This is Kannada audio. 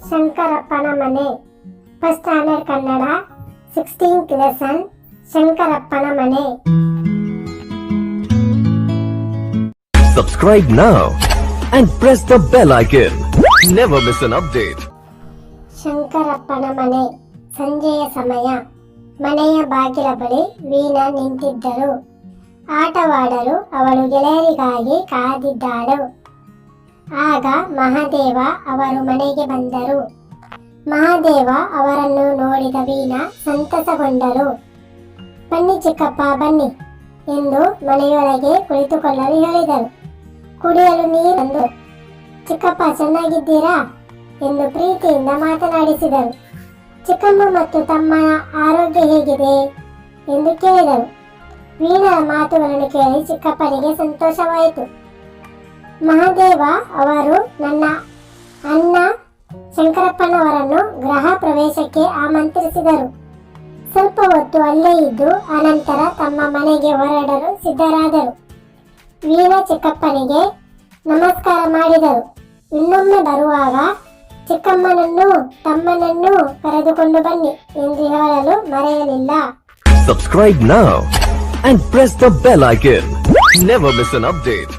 ಶಂಕರಪ್ಪನ ಮನೆ. First standard Kannada 16th lesson. ಶಂಕರಪ್ಪನ ಮನೆ. Subscribe now and press the bell icon. Never miss an update. ಶಂಕರಪ್ಪನ ಮನೆ. ಸಂಜೆಯ ಸಮಯ. ಮನೆಯ ಬಾಗಿಲ ಬಳಿ ವೀಣಾ ನಿಂತಿದ್ದರು. ಆಟವಾಡಲು ಅವಳು ಗೆಳೆಯರಿಗಾಗಿ ಕಾದಿದ್ದಾಳು. ಆಗ ಮಹಾದೇವ ಅವರು ಮನೆಗೆ ಬಂದರು. ಮಹಾದೇವ ಅವರನ್ನು ನೋಡಿದ ವೀಣಾ ಸಂತಸಗೊಂಡರು. ಬನ್ನಿ ಚಿಕ್ಕಪ್ಪ ಬನ್ನಿ ಎಂದು ಮನೆಯೊಳಗೆ ಕುಳಿತುಕೊಳ್ಳಲು ಹೇಳಿದರು. ಕುಡಿಯಲು ನೀರು ತಂದು, ಚಿಕ್ಕಪ್ಪ ಚೆನ್ನಾಗಿದ್ದೀರಾ ಎಂದು ಪ್ರೀತಿಯಿಂದ ಮಾತನಾಡಿಸಿದರು. ಚಿಕ್ಕಮ್ಮ ಮತ್ತು ತಮ್ಮನ ಆರೋಗ್ಯ ಹೇಗಿದೆ ಎಂದು ಕೇಳಿದರು. ವೀಣಾಳ ಮಾತುಗಳನ್ನು ಕೇಳಿ ಚಿಕ್ಕಪ್ಪನಿಗೆ ಸಂತೋಷವಾಯಿತು. ಮಹಾದೇವ ಅವರು ನನ್ನ ಅಣ್ಣ ಶಂಕರಪ್ಪನವರನ್ನು ಗೃಹ ಪ್ರವೇಶಕ್ಕೆ ಆಮಂತ್ರಿಸಿದರು. ಸ್ವಲ್ಪ ಹೊತ್ತು ಅಲ್ಲೇ ಇದ್ದು ಅನಂತರ ತಮ್ಮ ಮನೆಗೆ ಹೊರಡಲು ಸಿದ್ಧರಾದರು. ವೀಣಾ ಚಿಕ್ಕಪ್ಪನಿಗೆ ನಮಸ್ಕಾರ ಮಾಡಿದರು. ಇನ್ನೊಮ್ಮೆ ಬರುವಾಗ ಚಿಕ್ಕಮ್ಮನನ್ನು ತಮ್ಮನನ್ನು ಕರೆದುಕೊಂಡು ಬನ್ನಿ ಎಂದು ಹೇಳಲು ಮರೆಯಲಿಲ್ಲ. Subscribe now and press the bell icon. Never miss an update.